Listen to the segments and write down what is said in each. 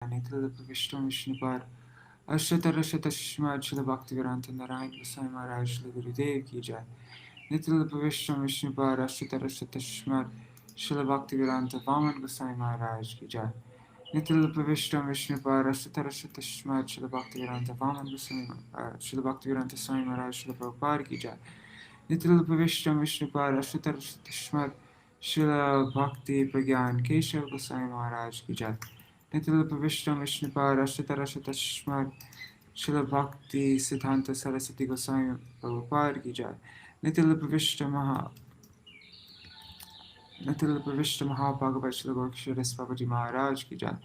Nitilapavishtam Vishnupad Ashtatarashatashma Chila Bhaktivedānta Raikva Gosvāmī Mahārāja Shri Gurudev Ki Jai. Nitilapavishtam Vishnupad Ashtatarashatashma Chila Bhaktivedānta Vāmana Gosvāmī Mahārāja Ki Jai. Nitilapavishtam Vishnupad Ashtatarashatashma Chila Bhaktivedānta Vāmana Gosvāmī Chila Bhaktivedānta Swami Mahārāja Shri Prabhupada Ki Jai. Nitilapavishtam Vishnupad Ashtatarashatashma Chila Bhakti Pragyan Keshav Gosvāmī Mahārāja Ki Jai. Nitilapavishtam Vishnupad Ashtatarashatashmat Shila Bhakti Siddhanta Saraswati Goswami Prabhupada Ki Jai. Nitilapavishtam Mahabhagavat Shila Goksharas Babaji Maharaj Ki Jai.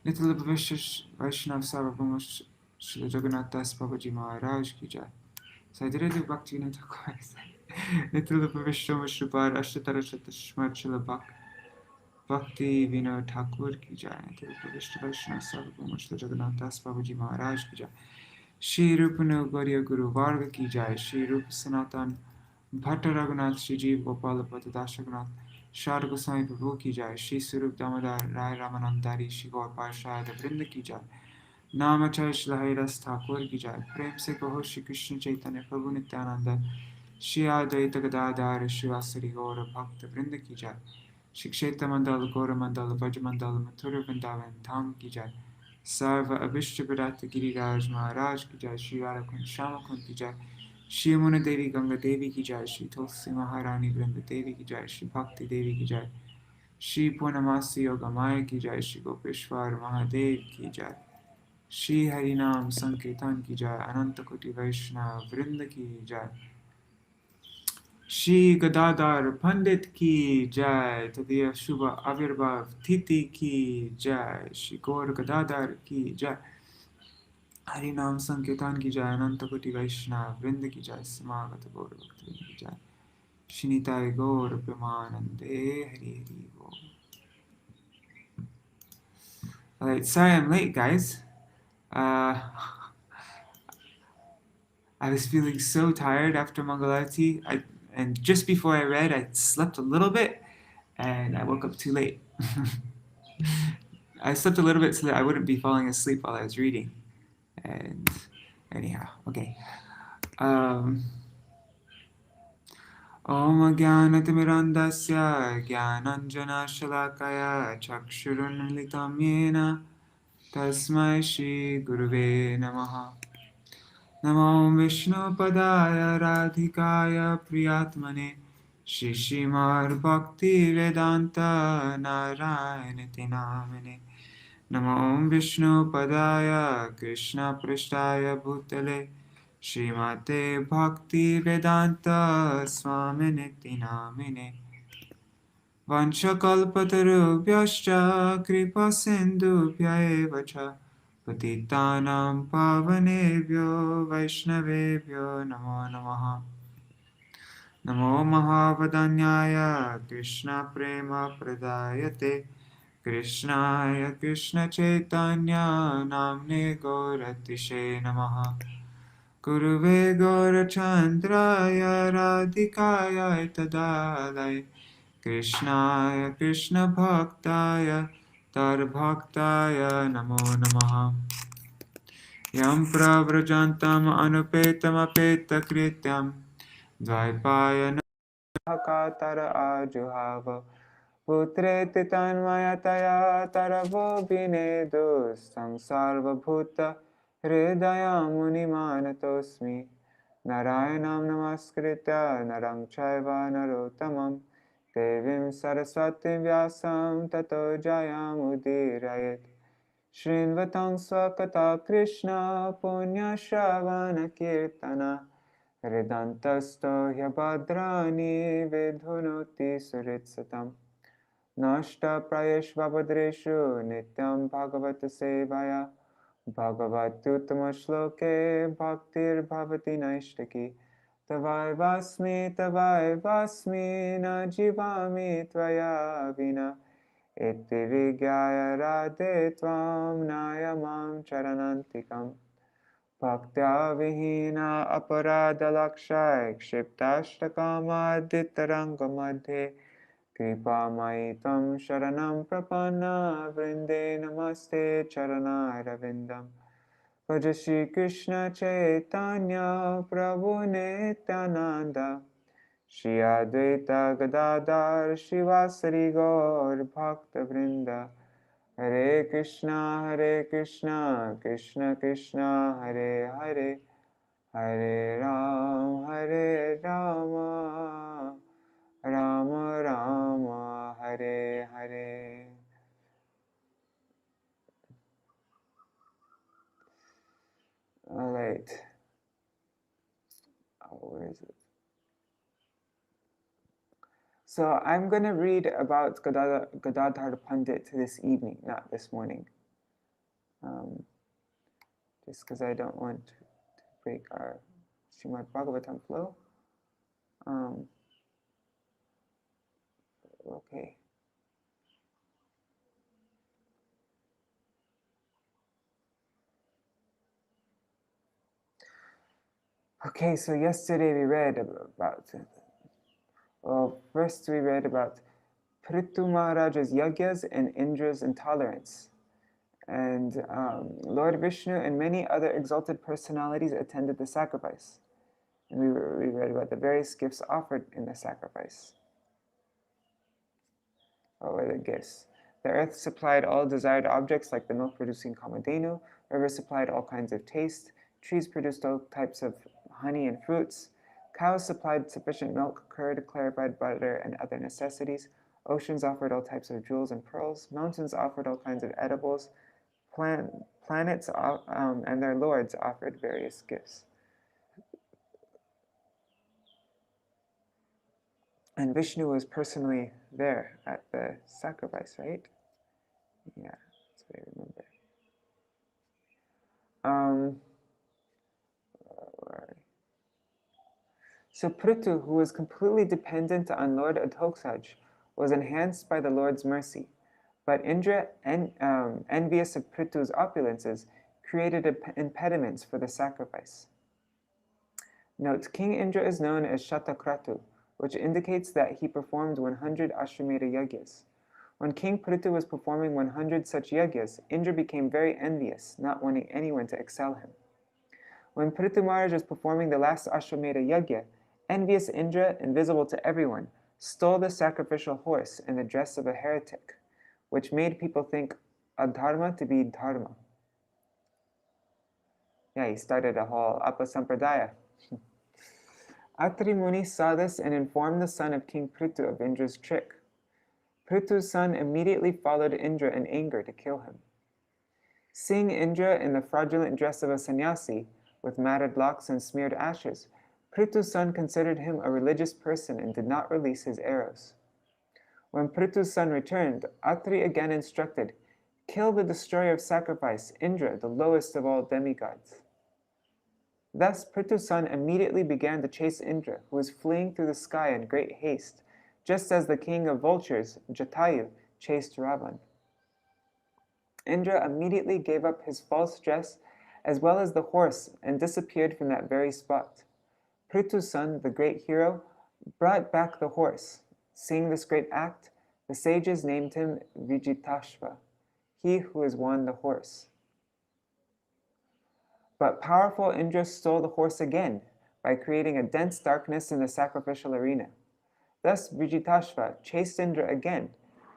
Nitilapavishtam Vaishnav Sarvabhauma Shila Jagannath Das Babaji Maharaj Ki Jai. So I did do Bhaktivinoda Thakur. Nitilapavishtam Vishnupad Ashtatarashatashmat Shila Bhakti Vinod Thakur Ki Jai. Nitilapavishtam Vaishnava Sarvabhauma Shila Jagannath Das Babaji Maharaj Ki Jai. Shri Rupanu Gauriya Guru Varga Ki Jai. Shri Rupa Sanatan Bhatta Raghunath Shri Jeev Gopala Bhatta Das Raghunath Shara Goswami Prabhu Ki Jai. Shri Surup Damodar Rai Ramanandari Shri Gaur Parshad Vrinda Ki Jai. Namachay Shri Hairas Thakur Ki Jai. Prem Se Kaho Shri Krishna Chaitanya Prabhu Nityananda Shri Advaita Gadadhara Shri Vasari Gaura Bhakta Vrinda Ki Jai. Shri Kshetra Mandala Gaura Mandala Vaja Mandala Mathura Vrindavan Dham Ki Jai. Sarva Abhishtapadata Giriraj Maharaj Ki Jai. Shri Radha Kund Shama Kund Ki Jai. Shri Yamuna Devi Ganga Devi Ki Jai. Shri Tulsi Maharani Vrinda Devi Ki Jai. Shri Bhakti Devi Ki Jai. Shri Purnamasi Yogamaya Ki Jai. Shri Gopeshwar Mahadev Ki Jai. Shri Harinam Sankirtan Ki Jai. Ananta Koti Vaishnava Vrinda Ki Jai. Shri Gadadhar Pandit Ki Jai. Tadiya Shubha Avirbhav Titi Ki Jai. Shri Gaur Gadadhar Ki Jai. Harinam Sankirtan Ki Jai. Ananta Koti Vaishnava Vrinda Ki Jai. Samagata Gaur Bhakti Ki Jai. Shri Nitai Gaur Premanande Hari Hari Gaur. Alright, sorry I'm late, guys. I was feeling so tired after Mangalarti. And just before I read, I slept a little bit, and I woke up too late. I slept a little bit so that I wouldn't be falling asleep while I was reading. And anyhow, okay. Om Jnanatirmirandasya Jnananjana Shalakaya Chakshurunmilitam Yena Tasmai Shri Guruve Namaha. Namo Vishnu Padaya Radhikaya Priyatmane Shri Śrīmad Bhaktivedānta Narayana Namine. Namo Vishnu Padaya Krishna Prishtaya Bhutale Śrīmate Bhaktivedānta Swaminiti Namine. Vanchakalpatarubhyascha kripa sindhubhya eva cha patitanam pavanebhyo vaishnavebhyo namo namaha. Namo Mahavadanyaya Krishna Prema Pradayate Krishnaya Krishna Chaitanya Namne Gauratishe Namaha. Guruve Gaurachandraya Radhikaya Tadalaya Krishnaya Krishna Bhaktaya Tarbhaktaya Namo Namaha. Yam Pravrajantam Anupetam Apeta Krityam Dvaipaya Nakatara Ajuhava Putreti Tanmayataya Taravo Binedu Samsarva Bhuta Hridaya Munimanatosmi Narayanam Namaskritya Narang Chaiva Narotamam Devim Saraswati Vyasam Tato Jayamudhirayet Shrinvatang Swakata Krishna Punya Shravana Kirtana Hridantasto Hyabhadrani Vidhunuti Suritsatam Nashta Prayeshvabhadreshu Nityam Bhagavata Sevaya Bhagavatuttama Shloke Bhaktir Bhavati Naishtaki Tavai Vasmi Na Jivami Tvaya Vina Iti Vigyaya Radhe Tvam Nayamam Charanantikam Bhaktya Vihina Aparada Lakshay Kshiptashtakama Dittaranga Madhe Kripa Maitam Sharanam Prapanna Vrinde Namaste Charana Ravindam Bhaja Shri Krishna Chaitanya Prabhu Nityananda Shri Advaita Gadadhar Shivasari Gaur Bhakta Vrinda Hare Krishna Krishna Krishna Hare Hare Hare Rama Rama Rama Hare Hare. All right. Oh, where is it? So I'm going to read about Gadadhar Pandit this evening, not this morning. Just because I don't want to break our Śrīmad Bhagavatam flow. Okay. Okay, so yesterday we read about, first we read about Prithu Mahārāja's yagyas and Indra's intolerance. And Lord Vishnu and many other exalted personalities attended the sacrifice. And we read about the various gifts offered in the sacrifice. What were the gifts? The earth supplied all desired objects like the milk-producing Kamadhenu. Rivers supplied all kinds of taste. Trees produced all types of honey and fruits. Cows supplied sufficient milk, curd, clarified butter, and other necessities. Oceans offered all types of jewels and pearls. Mountains offered all kinds of edibles. Planets and their lords offered various gifts. And Vishnu was personally there at the sacrifice, right? Yeah, that's what I remember. So Prithu, who was completely dependent on Lord Adhoksaj, was enhanced by the Lord's mercy. But Indra, envious of Prithu's opulences, created impediments for the sacrifice. Note, King Indra is known as Shatakratu, which indicates that he performed 100 Ashwamedha yagyas. When King Prithu was performing 100 such yagyas, Indra became very envious, not wanting anyone to excel him. When Prithu Maharaj was performing the last Ashwamedha yagya, envious Indra, invisible to everyone, stole the sacrificial horse in the dress of a heretic, which made people think adharma to be dharma. Yeah, he started a whole apasampradaya. Atri Muni saw this and informed the son of King Prithu of Indra's trick. Prithu's son immediately followed Indra in anger to kill him. Seeing Indra in the fraudulent dress of a sannyasi, with matted locks and smeared ashes, Prithu's son considered him a religious person and did not release his arrows. When Prithu's son returned, Atri again instructed, "Kill the destroyer of sacrifice, Indra, the lowest of all demigods." Thus Prithu's son immediately began to chase Indra, who was fleeing through the sky in great haste, just as the king of vultures, Jatayu, chased Ravan. Indra immediately gave up his false dress as well as the horse and disappeared from that very spot. Prithu's son, the great hero, brought back the horse. Seeing this great act, the sages named him Vijitashva, he who has won the horse. But powerful Indra stole the horse again by creating a dense darkness in the sacrificial arena. Thus Vijitashva chased Indra again,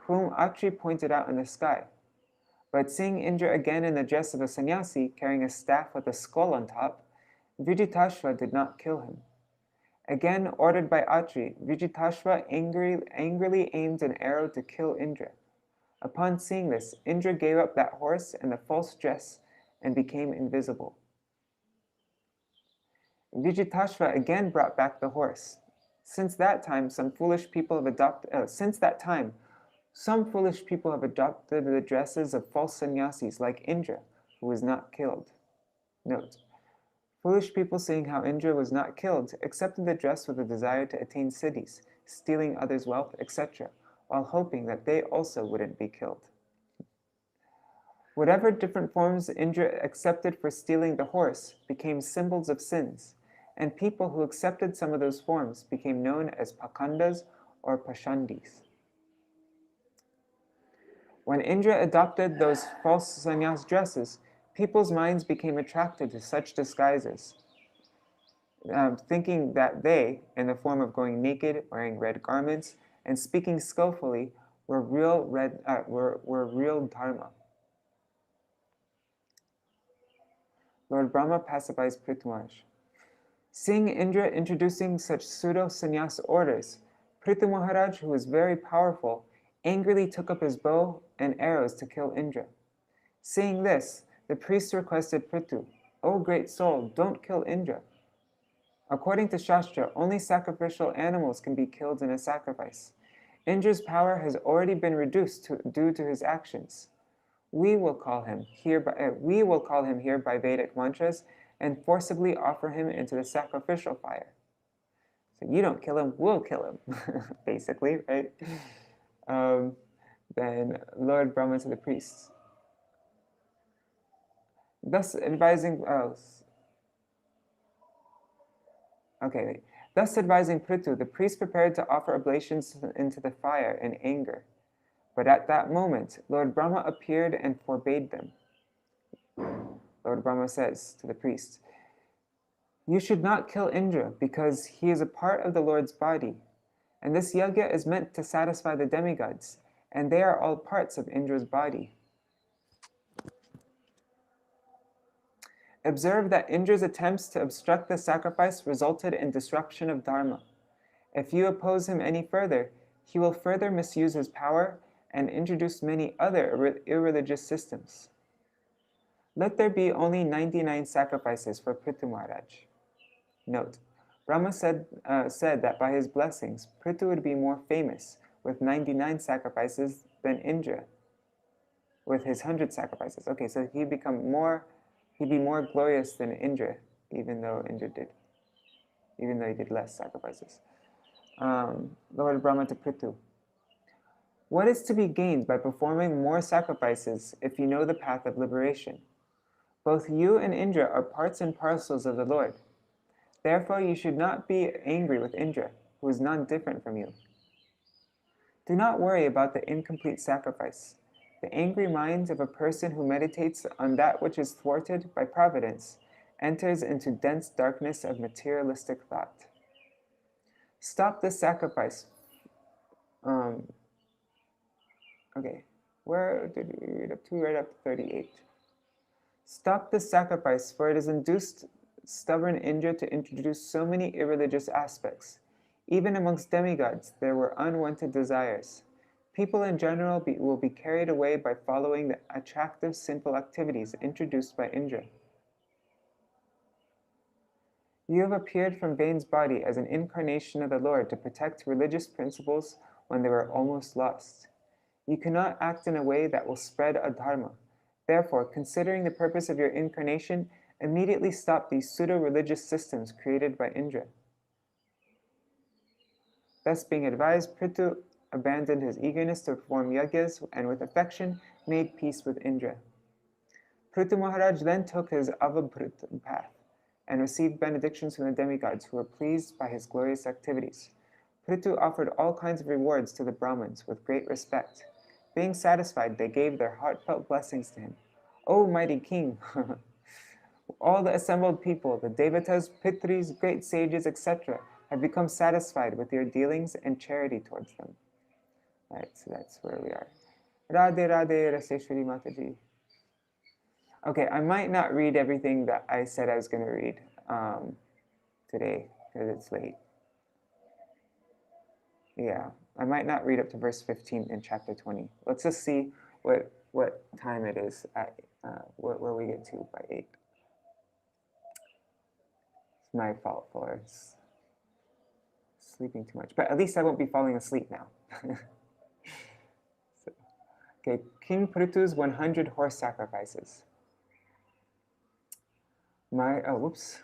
whom Atri pointed out in the sky. But seeing Indra again in the dress of a sannyasi carrying a staff with a skull on top, Vijitashva did not kill him. Again, ordered by Atri, Vijitashva angrily aimed an arrow to kill Indra. Upon seeing this, Indra gave up that horse and the false dress and became invisible. Vijitashva again brought back the horse. Since that time, some foolish people have adopted the dresses of false sannyasis like Indra, who was not killed. Note, foolish people, seeing how Indra was not killed, accepted the dress with a desire to attain siddhis, stealing others' wealth, etc., while hoping that they also wouldn't be killed. Whatever different forms Indra accepted for stealing the horse became symbols of sins, and people who accepted some of those forms became known as pakandas or pashandis. When Indra adopted those false sannyas dresses, people's minds became attracted to such disguises, thinking that they, in the form of going naked, wearing red garments, and speaking skillfully, were real dharma. Lord Brahma pacifies Prithu Maharaj. Seeing Indra introducing such pseudo-sannyas orders, Prithu Maharaj, who was very powerful, angrily took up his bow and arrows to kill Indra. Seeing this, the priest requested Prithu, "O great soul, don't kill Indra. According to Shastra, only sacrificial animals can be killed in a sacrifice. Indra's power has already been reduced due to his actions. We will call him here by Vedic mantras and forcibly offer him into the sacrificial fire." So you don't kill him, we'll kill him, basically, right? Then Lord Brahma to the priests, thus advising Prithu, the priest prepared to offer oblations into the fire in anger. But at that moment, Lord Brahma appeared and forbade them. Lord Brahma says to the priest, "You should not kill Indra because he is a part of the Lord's body, and this yajna is meant to satisfy the demigods, and they are all parts of Indra's body. Observe that Indra's attempts to obstruct the sacrifice resulted in disruption of dharma. If you oppose him any further, he will further misuse his power and introduce many other irreligious systems. Let there be only 99 sacrifices for Prithu Maharaj." Note, Brahma said that by his blessings, Prithu would be more famous with 99 sacrifices than Indra with his 100 sacrifices. Okay, so he'd be more glorious than Indra, even though he did less sacrifices. Lord Brahma to Prithu, "What is to be gained by performing more sacrifices if you know the path of liberation? Both you and Indra are parts and parcels of the Lord. Therefore, you should not be angry with Indra, who is none different from you. Do not worry about the incomplete sacrifice. The angry mind of a person who meditates on that which is thwarted by providence enters into dense darkness of materialistic thought. Stop this sacrifice." Where did we read up to? Right up to 38. "Stop this sacrifice, for it has induced stubborn Indra to introduce so many irreligious aspects. Even amongst demigods, there were unwanted desires. People in general will be carried away by following the attractive, sinful activities introduced by Indra. You have appeared from Vain's body as an incarnation of the Lord to protect religious principles when they were almost lost. You cannot act in a way that will spread adharma. Therefore, considering the purpose of your incarnation, immediately stop these pseudo-religious systems created by Indra." Thus being advised, Prithu abandoned his eagerness to perform yajnas and with affection made peace with Indra. Prithu Maharaj then took his avabhrut path and received benedictions from the demigods who were pleased by his glorious activities. Prithu offered all kinds of rewards to the Brahmins with great respect. Being satisfied, they gave their heartfelt blessings to him. "O mighty king, all the assembled people, the devatas, pitris, great sages, etc., have become satisfied with your dealings and charity towards them." Right, so that's where we are. Radhe Radhe Raseshwari Mataji. Okay, I might not read everything that I said I was going to read today because it's late. Yeah, I might not read up to verse 15 in chapter 20. Let's just see what time it is at where we get to by 8. It's my fault for sleeping too much, but at least I won't be falling asleep now. Okay, King Prithu's 100 horse sacrifices. Whoops.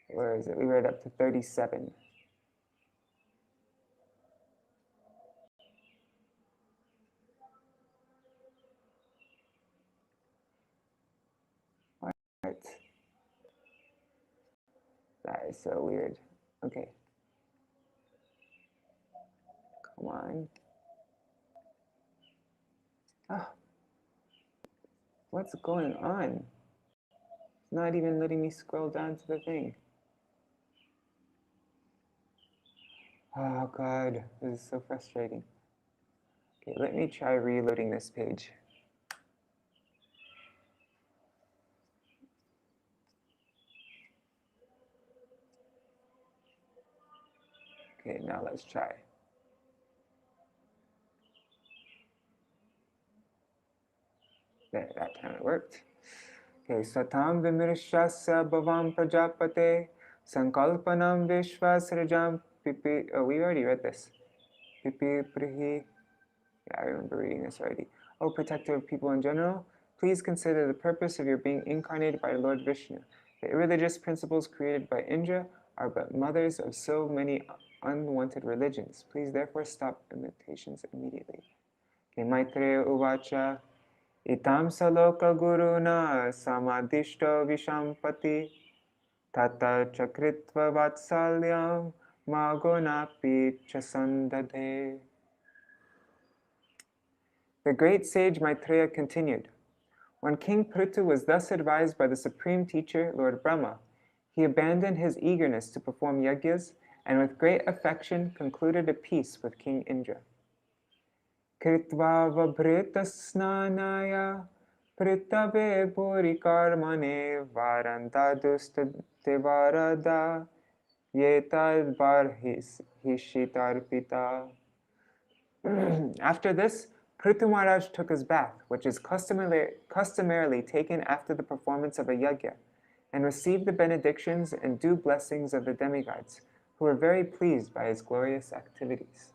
Where is it? We read up to 37. All right. That is so weird. Okay. Come on. Oh, what's going on? It's not even letting me scroll down to the thing. Oh God, this is so frustrating. Okay, let me try reloading this page. Okay, now let's try. There, that time it worked. Okay, Satam Vimirshasya Bhavam Prajapate Sankalpanam Vishvasrajam Pipi. Oh, we already read this. Pipi Prihi. Yeah, I remember reading this already. Oh, protector of people in general, please consider the purpose of your being incarnated by Lord Vishnu. The irreligious principles created by Indra are but mothers of so many unwanted religions. Please therefore stop imitations immediately. Okay, Maitreya Uvacha. Itam saloka guruna samadishto vishampati tata chakritva vatsalyam magonapi chasandade. The great sage Maitreya continued, when King Prithu was thus advised by the supreme teacher, Lord Brahma, he abandoned his eagerness to perform yagyas and with great affection concluded a peace with King Indra. Kritva vabhrita snanaya pritave puri karmane varanta dustadevarada yetad barhishitarpita. After this, Prithu Maharaj took his bath, which is customarily taken after the performance of a yajna, and received the benedictions and due blessings of the demigods, who were very pleased by his glorious activities.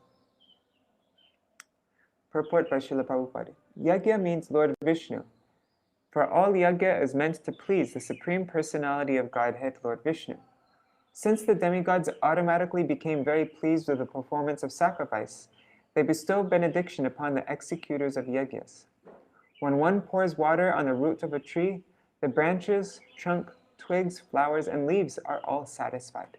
Purport by Srila Prabhupada. Yajna means Lord Vishnu. For all yajna is meant to please the Supreme Personality of Godhead, Lord Vishnu. Since the demigods automatically became very pleased with the performance of sacrifice, they bestow benediction upon the executors of yajnas. When one pours water on the root of a tree, the branches, trunk, twigs, flowers, and leaves are all satisfied.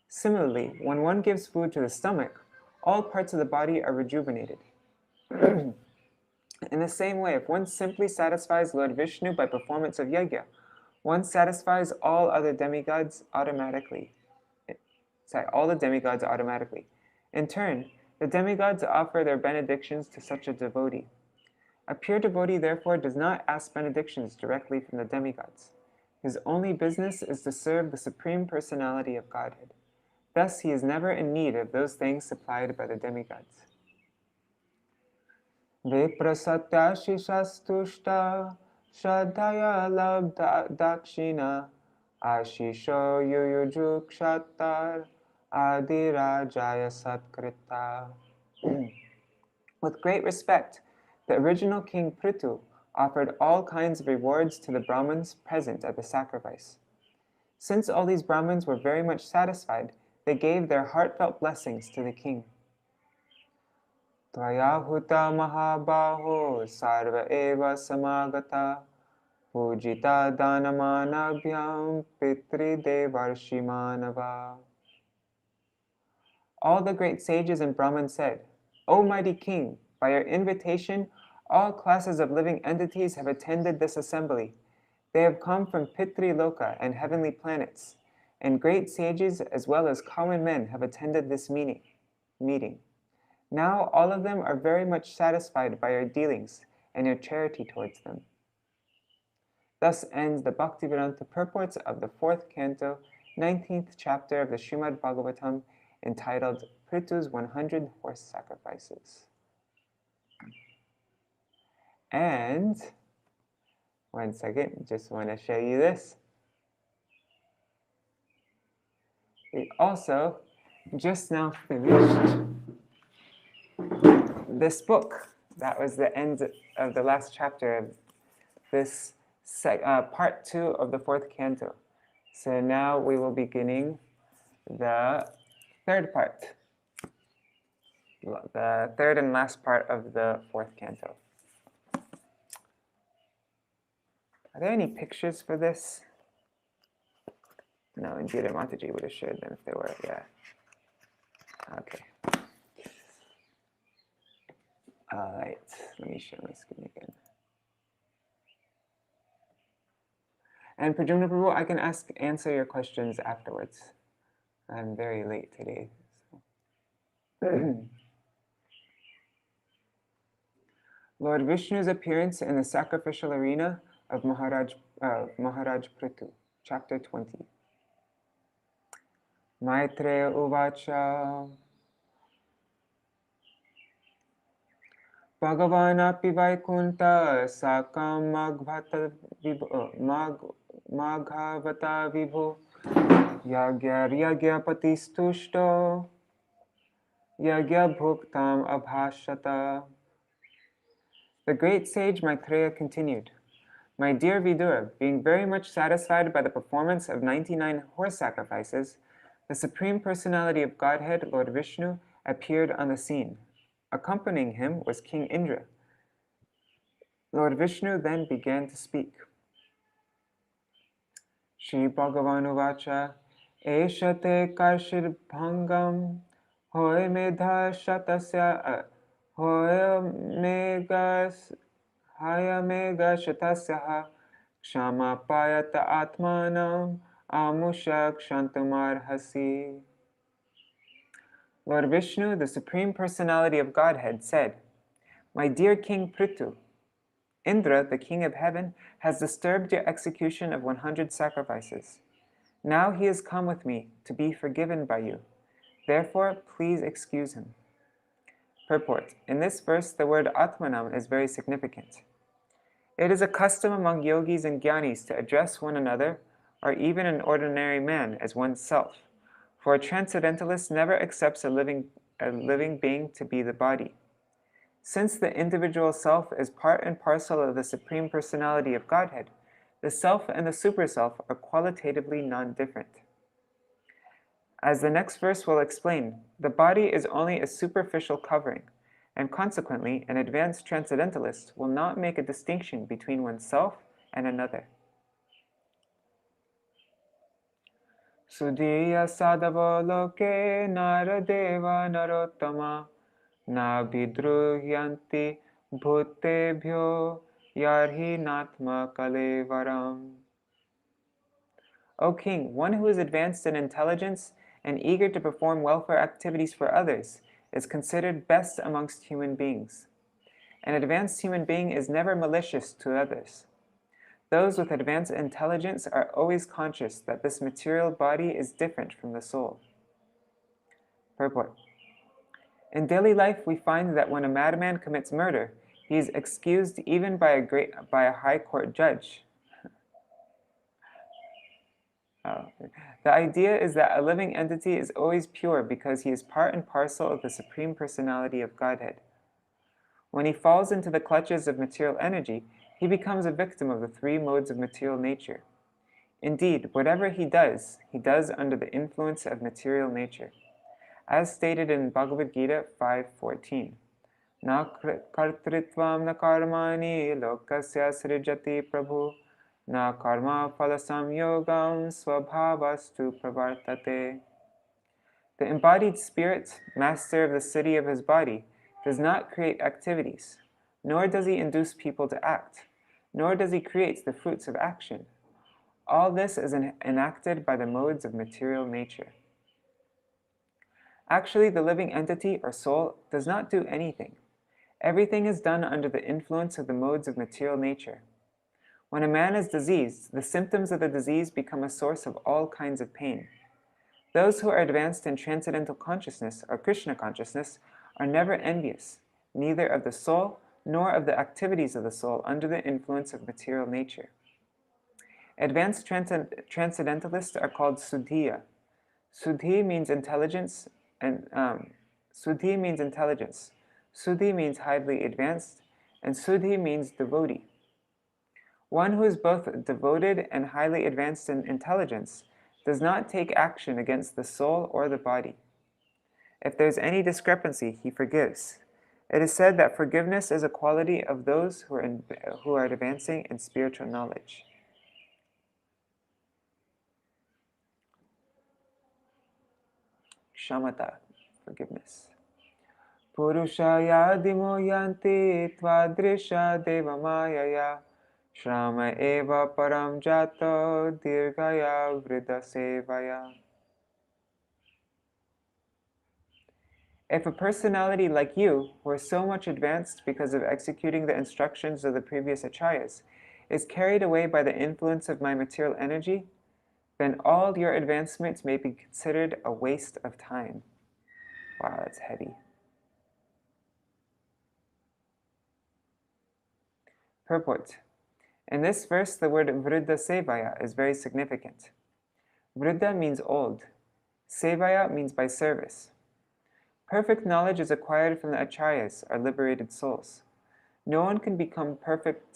Similarly, when one gives food to the stomach, all parts of the body are rejuvenated. In the same way, if one simply satisfies Lord Vishnu by performance of yajna, one satisfies all other demigods automatically. All the demigods automatically. In turn, the demigods offer their benedictions to such a devotee. A pure devotee, therefore, does not ask benedictions directly from the demigods. His only business is to serve the Supreme Personality of Godhead. Thus, he is never in need of those things supplied by the demigods. Viprasatyashishastushta shraddhaya labdha dakshina ashisho yuyujukshatar adirajaya satkrita. With great respect, the original King Prithu offered all kinds of rewards to the Brahmins present at the sacrifice. Since all these Brahmins were very much satisfied, they gave their heartfelt blessings to the king. Tvaya huta mahabaho sarva eva samagata pujita danamanabhyam pitri devarshimanava. All the great sages and Brahmins said, O mighty king, by your invitation, all classes of living entities have attended this assembly. They have come from Pitri Loka and heavenly planets, and great sages as well as common men have attended this meeting. Now all of them are very much satisfied by your dealings and your charity towards them. Thus ends the Bhaktivedānta purports of the 4th canto, 19th chapter of the Śrīmad Bhagavatam, entitled Prithu's 100 Horse Sacrifices. And, one second, just want to show you this. We also just now finished this book. That was the end of the last chapter of this part 2 of the 4th canto. So now we will be beginning the 3rd part, the 3rd and last part of the 4th canto. Are there any pictures for this? No, Indira Mataji would have shared them if they were, yeah. Okay. Alright, let me share my screen again. And Pradyumna Prabhu, I can answer your questions afterwards. I'm very late today. So. Lord Vishnu's appearance in the sacrificial arena of Mahārāja Prithu, chapter 20. Maitreya Uvacha Bhagavanapi Vaikunta Sakam Maghavata Vibhu Yagya Patistushto Yagya Bhuktam Abhashata. The great sage Maitreya continued, "My dear Vidura, being very much satisfied by the performance of 99 horse sacrifices, the Supreme Personality of Godhead, Lord Vishnu, appeared on the scene. Accompanying him was King Indra. Lord Vishnu then began to speak. Shri Bhagavan Uvacha, Eshate Karshir Bhangam, Hoy Medha Shatasya, Hoy Mega Shatasya, Kshama Payata Atmanam, Amushak Shantamar Hasi. Lord Vishnu, the Supreme Personality of Godhead, said, "My dear King Prithu, Indra, the King of Heaven, has disturbed your execution of 100 sacrifices. Now he has come with me to be forgiven by you. Therefore, please excuse him." Purport. In this verse, the word Atmanam is very significant. It is a custom among yogis and jnanis to address one another, or even an ordinary man, as one's self, for a transcendentalist never accepts a living being to be the body. Since the individual self is part and parcel of the Supreme Personality of Godhead, the self and the super-self are qualitatively non-different. As the next verse will explain, the body is only a superficial covering, and consequently, an advanced transcendentalist will not make a distinction between oneself and another. Sudhiya sadhava loke naradeva narottama na vidruhyanti bhutebhyo yarhi natma kalevaram. O King, one who is advanced in intelligence and eager to perform welfare activities for others is considered best amongst human beings. An advanced human being is never malicious to others. Those with advanced intelligence are always conscious that this material body is different from the soul. Purport. In daily life, we find that when a madman commits murder, he is excused even by a high court judge. The idea is that a living entity is always pure because he is part and parcel of the Supreme Personality of Godhead. When he falls into the clutches of material energy, he becomes a victim of the three modes of material nature. Indeed, whatever he does under the influence of material nature. As stated in Bhagavad Gita 5.14, "Na kartritvam na karmani lokasya srijati prabhu, na karma phalasam yogam svabhavastu pravartate." The embodied spirit, master of the city of his body, does not create activities, nor does he induce people to act, nor does he create the fruits of action. All this is enacted by the modes of material nature. Actually, the living entity or soul does not do anything. Everything is done under the influence of the modes of material nature. When a man is diseased, the symptoms of the disease become a source of all kinds of pain. Those who are advanced in transcendental consciousness or Krishna consciousness are never envious, neither of the soul nor of the activities of the soul under the influence of material nature. Advanced transcendentalists are called Sudhiya. Sudhi means intelligence, and Sudhi means highly advanced, and Sudhi means devotee. One who is both devoted and highly advanced in intelligence does not take action against the soul or the body. If there is any discrepancy, he forgives. It is said that forgiveness is a quality of those who are advancing in spiritual knowledge. Kshamata, forgiveness. Purushayadimo yanti tvadrisha deva mayaya Shrama eva param jato dirgaya vriddha sevaya. If a personality like you, who are so much advanced because of executing the instructions of the previous acharyas, is carried away by the influence of my material energy, then all your advancements may be considered a waste of time. Wow, that's heavy. Purport. In this verse, the word vriddha sevaya is very significant. Vriddha means old. Sevaya means by service. Perfect knowledge is acquired from the acharyas, or liberated souls. No one can be perfect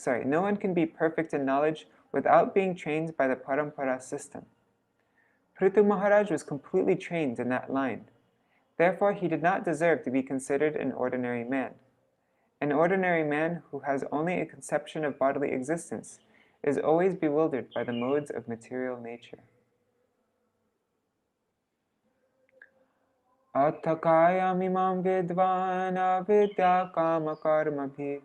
in knowledge without being trained by the parampara system. Prithu Mahārāja was completely trained in that line. Therefore, he did not deserve to be considered an ordinary man. An ordinary man who has only a conception of bodily existence is always bewildered by the modes of material nature. Atthakayam imam vidvan avidya kama karmabhi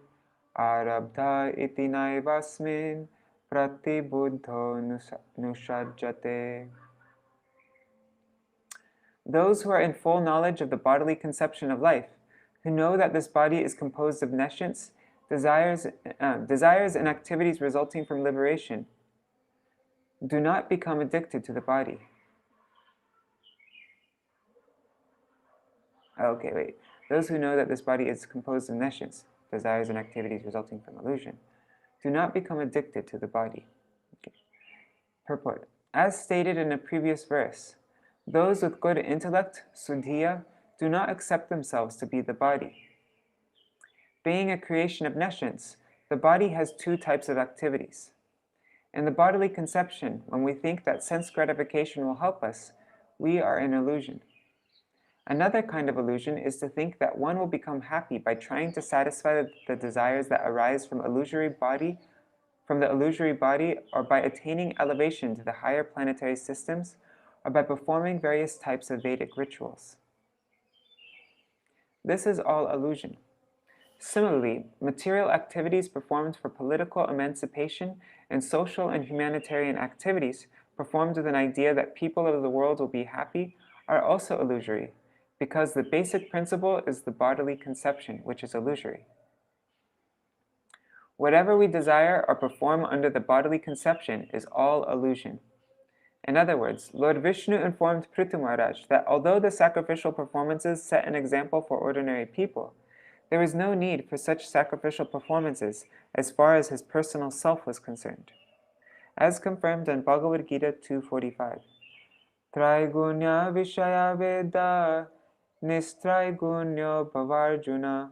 arabdha iti naivasmin pratibuddho nusajjate. Those who are in full knowledge of the bodily conception of life, who know that this body is composed of nescience, desires and activities resulting from liberation, do not become addicted to the body. Okay, wait. Those who know that this body is composed of nescience, desires and activities resulting from illusion, do not become addicted to the body. Okay. Purport. As stated in a previous verse, those with good intellect, suddhiya, do not accept themselves to be the body. Being a creation of nescience, the body has two types of activities. In the bodily conception, when we think that sense gratification will help us, we are in illusion. Another kind of illusion is to think that one will become happy by trying to satisfy the desires that arise from the illusory body, or by attaining elevation to the higher planetary systems, or by performing various types of Vedic rituals. This is all illusion. Similarly, material activities performed for political emancipation and social and humanitarian activities performed with an idea that people of the world will be happy are also illusory, because the basic principle is the bodily conception, which is illusory. Whatever we desire or perform under the bodily conception is all illusion. In other words, Lord Vishnu informed Prithu Mahārāja that although the sacrificial performances set an example for ordinary people, there was no need for such sacrificial performances as far as his personal self was concerned. As confirmed in Bhagavad Gita 2.45, Traigunya Vishaya Veda Nistraigunya Bhavarjuna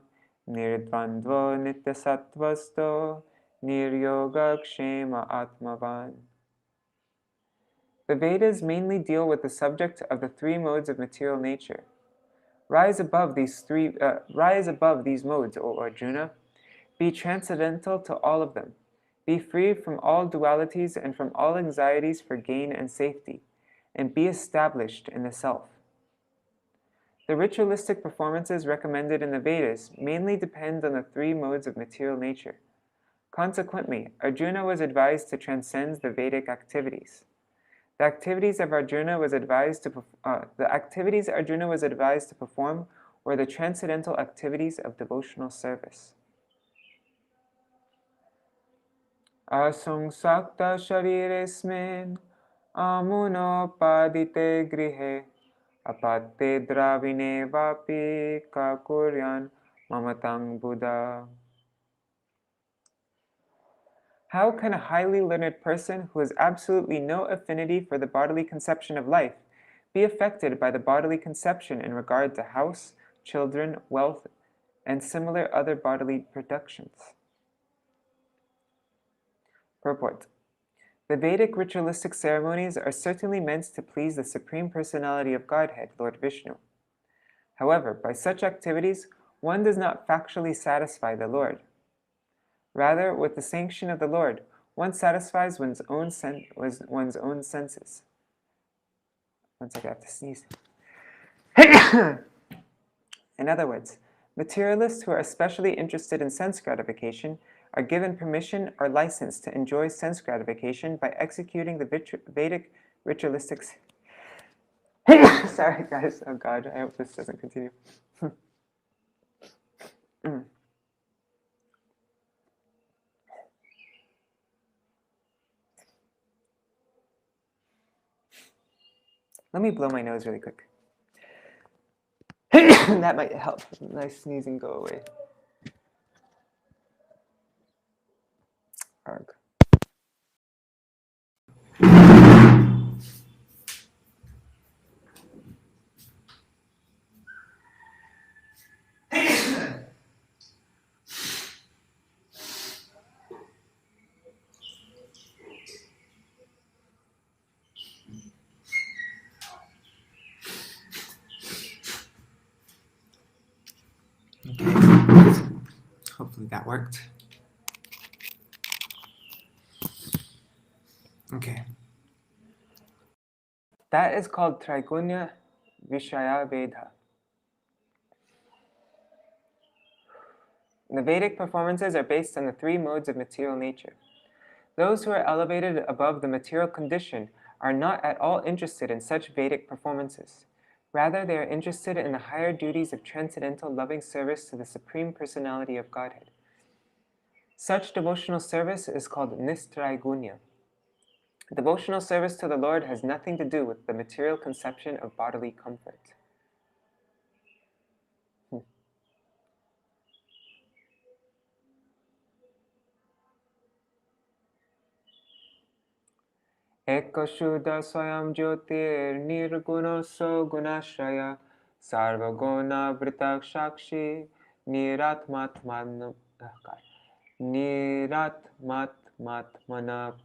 Nirdvandva Nityasatvasto Niryoga Kshema Atmavan. The Vedas mainly deal with the subject of the three modes of material nature. Rise above these modes, O Arjuna. Be transcendental to all of them. Be free from all dualities and from all anxieties for gain and safety, and be established in the self. The ritualistic performances recommended in the Vedas mainly depend on the three modes of material nature. Consequently, Arjuna was advised to transcend the Vedic activities. The activities Arjuna was advised to perform were the transcendental activities of devotional service. Asungsakta shariresmin amunopadite grihe apatte dravine vapi kakuryan mamatang Buddha. How can a highly learned person who has absolutely no affinity for the bodily conception of life be affected by the bodily conception in regard to house, children, wealth, and similar other bodily productions? Purport. The Vedic ritualistic ceremonies are certainly meant to please the Supreme Personality of Godhead, Lord Vishnu. However, by such activities, one does not factually satisfy the Lord. Rather, with the sanction of the Lord, one satisfies one's own senses. One second, I have to sneeze. In other words, Materialists who are especially interested in sense gratification are given permission or license to enjoy sense gratification by executing the Vedic ritualistic. Sorry, guys. Oh God, I hope this doesn't continue. Let me blow my nose really quick. That might help my sneezing go away. Arg. Hopefully that worked. Okay. That is called Traigunya Vishaya Veda. The Vedic performances are based on the three modes of material nature. Those who are elevated above the material condition are not at all interested in such Vedic performances. Rather, they are interested in the higher duties of transcendental loving service to the Supreme Personality of Godhead. Such devotional service is called Nistraigunya. Devotional service to the Lord has nothing to do with the material conception of bodily comfort. Ekashuddha swayam jyotir nirguna so gunashraya sarvaguna vritak shakshi niratmatmana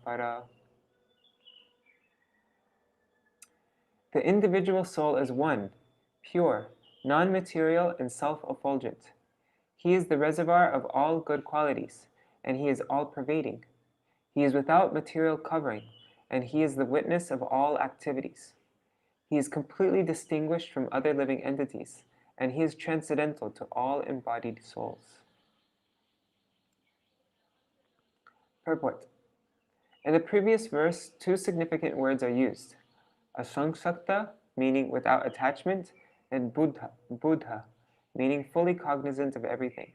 para. The individual soul is one, pure, non-material, and self-effulgent. He is the reservoir of all good qualities, and he is all-pervading. He is without material covering, and he is the witness of all activities. He is completely distinguished from other living entities, and he is transcendental to all embodied souls. Purport. In the previous verse, two significant words are used. Asangsakta, meaning without attachment, and buddha, meaning fully cognizant of everything.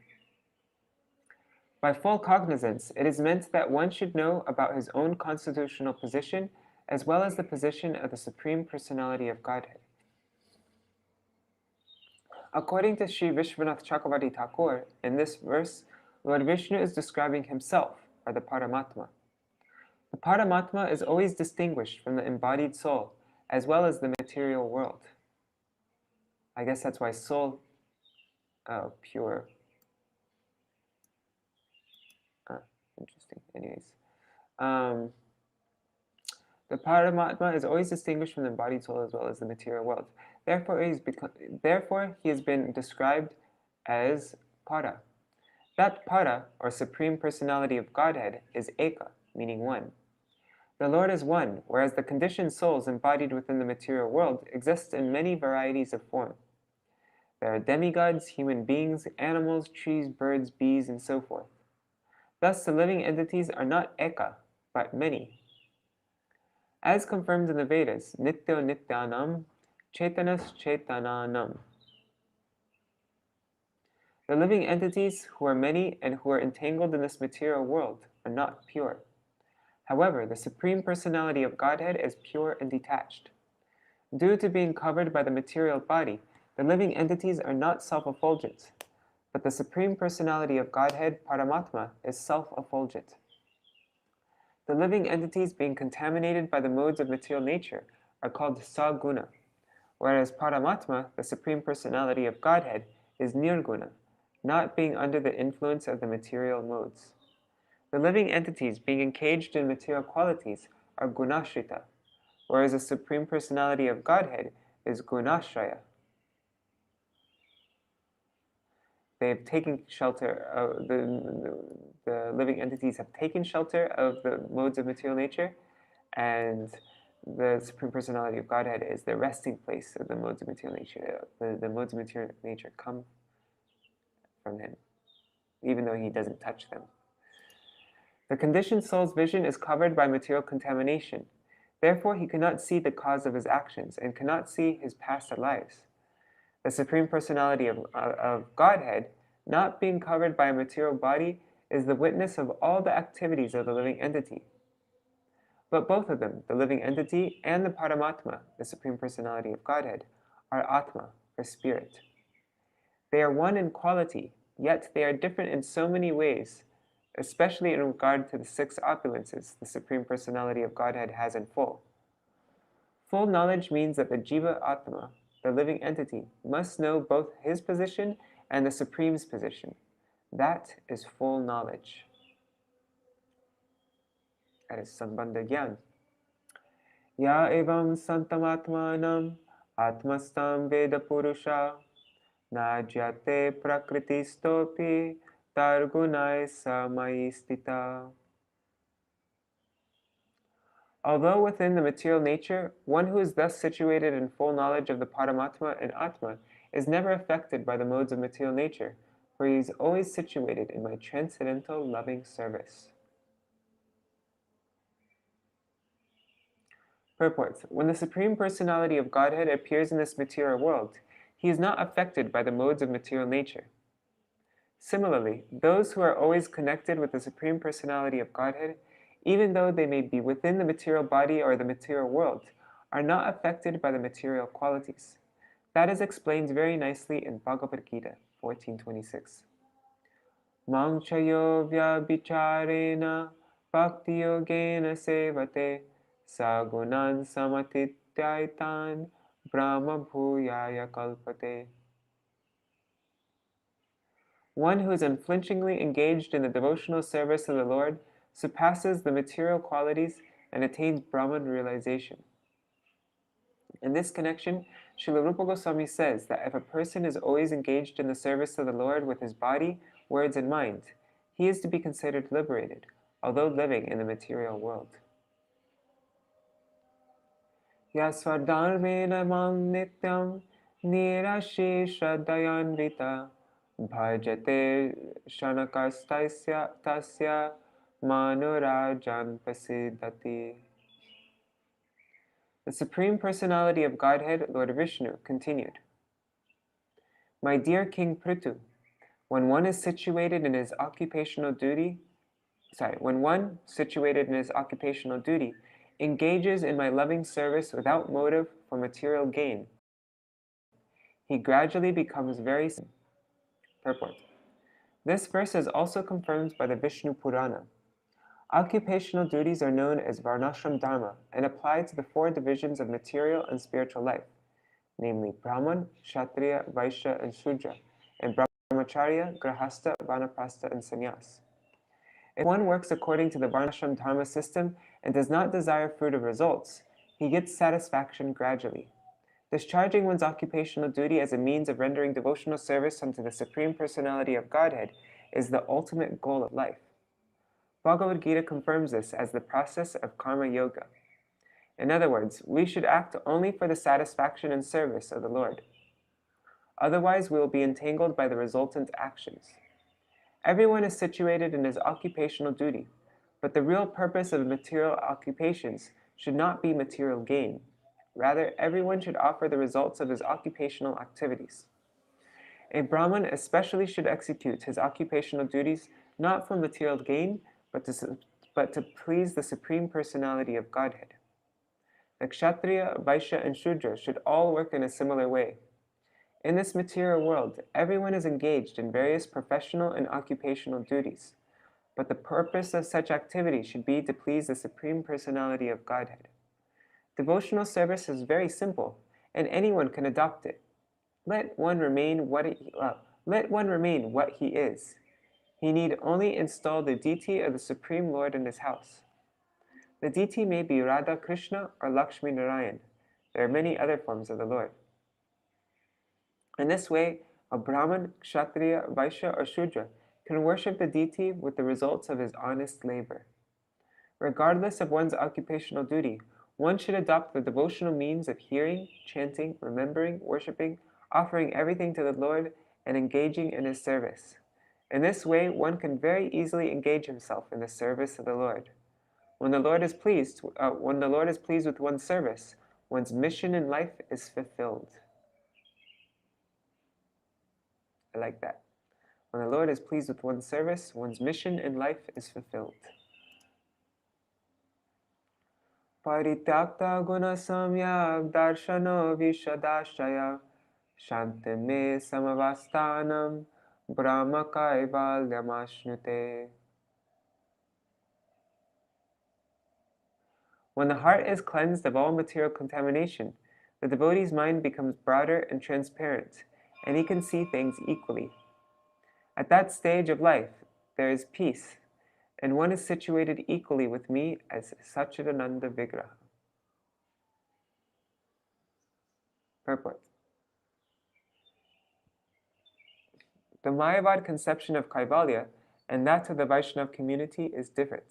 By full cognizance, it is meant that one should know about his own constitutional position as well as the position of the Supreme Personality of Godhead. According to Sri Vishwanath Chakravarti Thakur, in this verse, Lord Vishnu is describing himself, or the Paramatma. The Paramatma is always distinguished from the embodied soul, as well as the material world. I guess that's why soul, pure. Interesting. Anyways. The Paramatma is always distinguished from the embodied soul as well as the material world. Therefore, he has been described as Para. That Para, or Supreme Personality of Godhead, is Eka, meaning one. The Lord is one, whereas the conditioned souls embodied within the material world exist in many varieties of form. There are demigods, human beings, animals, trees, birds, bees, and so forth. Thus, the living entities are not Eka, but many. As confirmed in the Vedas, Nityo Nityanam, Chaitanas Chaitananam. The living entities, who are many and who are entangled in this material world, are not pure. However, the Supreme Personality of Godhead is pure and detached. Due to being covered by the material body, the living entities are not self-effulgent, but the Supreme Personality of Godhead, Paramatma, is self-effulgent. The living entities being contaminated by the modes of material nature are called saguna, whereas Paramatma, the Supreme Personality of Godhead, is nirguna, not being under the influence of the material modes. The living entities being encaged in material qualities are gunashrita, whereas the Supreme Personality of Godhead is gunashraya. They've taken shelter of the living entities have taken shelter of the modes of material nature, and the Supreme Personality of Godhead is the resting place of the modes of material nature. The modes of material nature come from him, even though he doesn't touch them. The conditioned soul's vision is covered by material contamination. Therefore, he cannot see the cause of his actions and cannot see his past lives. The Supreme Personality of Godhead, not being covered by a material body, is the witness of all the activities of the living entity. But both of them, the living entity and the Paramatma, the Supreme Personality of Godhead, are Atma, or spirit. They are one in quality, yet they are different in so many ways, especially in regard to the 6 opulences the Supreme Personality of Godhead has in full. Full knowledge means that the Jiva Atma, the living entity, must know both his position and the Supreme's position. That is full knowledge. That is Sambandha Gyan. Ya evam santamatmanam atmastam veda purusha najyate prakritistopi targunai samai stita. Although within the material nature, one who is thus situated in full knowledge of the Paramatma and Atma is never affected by the modes of material nature, for he is always situated in my transcendental loving service. Purport. When the Supreme Personality of Godhead appears in this material world, he is not affected by the modes of material nature. Similarly, those who are always connected with the Supreme Personality of Godhead, even though they may be within the material body or the material world, are not affected by the material qualities. That is explained very nicely in Bhagavad Gita 14.26. Mang chayo vyabhicharena bhakti yogena sevate sagunan samatityaitan brahma bhuyaya kalpate. One who is unflinchingly engaged in the devotional service of the Lord surpasses the material qualities and attains Brahman realization. In this connection, Srila Rupa Gosvāmī says that if a person is always engaged in the service of the Lord with his body, words, and mind, he is to be considered liberated, although living in the material world. Yasvardharmena mang nityam nirashi shraddhayanvita bhajate shanakastasya tasya manurajan prasiddhati. The Supreme Personality of Godhead, Lord Vishnu, continued, My dear King Prithu, when one situated in his occupational duty, engages in my loving service without motive for material gain, he gradually becomes very simple. Purport. This verse is also confirmed by the Vishnu Purana. Occupational duties are known as Varnashram Dharma and apply to the 4 divisions of material and spiritual life, namely Brahman, Kshatriya, Vaishya, and Shudra, and Brahmacharya, Grahastha, Vanaprastha, and Sannyas. If one works according to the Varnashram Dharma system and does not desire fruitive results, he gets satisfaction gradually. Discharging one's occupational duty as a means of rendering devotional service unto the Supreme Personality of Godhead is the ultimate goal of life. Bhagavad Gita confirms this as the process of karma yoga. In other words, we should act only for the satisfaction and service of the Lord. Otherwise, we will be entangled by the resultant actions. Everyone is situated in his occupational duty, but the real purpose of material occupations should not be material gain. Rather, everyone should offer the results of his occupational activities. A Brahmin especially should execute his occupational duties not for material gain, but to please the Supreme Personality of Godhead. The Kshatriya, Vaishya, and Shudra should all work in a similar way. In this material world, everyone is engaged in various professional and occupational duties, but the purpose of such activity should be to please the Supreme Personality of Godhead. Devotional service is very simple, and anyone can adopt it. Let one remain what he is. He need only install the deity of the Supreme Lord in his house. The deity may be Radha Krishna or Lakshmi Narayan. There are many other forms of the Lord. In this way, a Brahmin, Kshatriya, Vaishya, or Shudra can worship the deity with the results of his honest labor. Regardless of one's occupational duty, one should adopt the devotional means of hearing, chanting, remembering, worshipping, offering everything to the Lord, and engaging in his service. In this way, one can very easily engage himself in the service of the Lord. When the Lord is pleased with one's service, one's mission in life is fulfilled. I like that. When the Lord is pleased with one's service, one's mission in life is fulfilled. Parityakta guna samyak darshano vishadashaya shantime samavastanam brahma kaivalyamāshnute. When the heart is cleansed of all material contamination, the devotee's mind becomes broader and transparent, and he can see things equally. At that stage of life, there is peace, and one is situated equally with me as Satchidananda Vigraha. Purport. The Mayavad conception of Kaivalya and that of the Vaishnava community is different.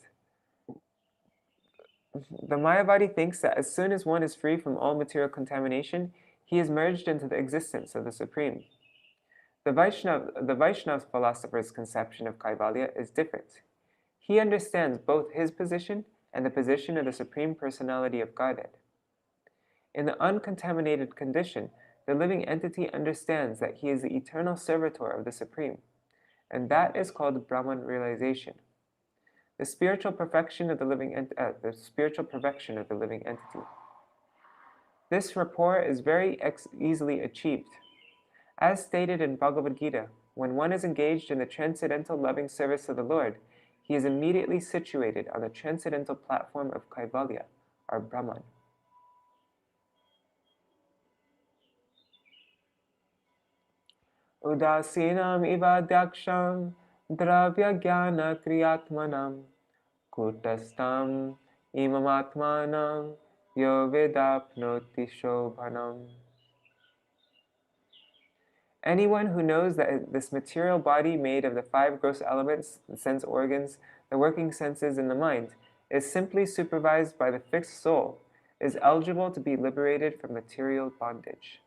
The Mayavadi thinks that as soon as one is free from all material contamination, he is merged into the existence of the Supreme. The Vaishnava philosopher's conception of Kaivalya is different. He understands both his position and the position of the Supreme Personality of Godhead. In the uncontaminated condition, the living entity understands that he is the eternal servitor of the Supreme, and that is called Brahman realization. The spiritual perfection of the living entity. This rapport is very easily achieved. As stated in Bhagavad Gita, when one is engaged in the transcendental loving service of the Lord, he is immediately situated on the transcendental platform of Kaivalya, or Brahman. Udasinam ivadhyaksham dravya jnana kriyatmanam kutastam imamatmanam yo vedapnoti shobhanam. Anyone who knows that this material body made of the 5 gross elements, the sense organs, the working senses, and the mind, is simply supervised by the fixed soul, is eligible to be liberated from material bondage.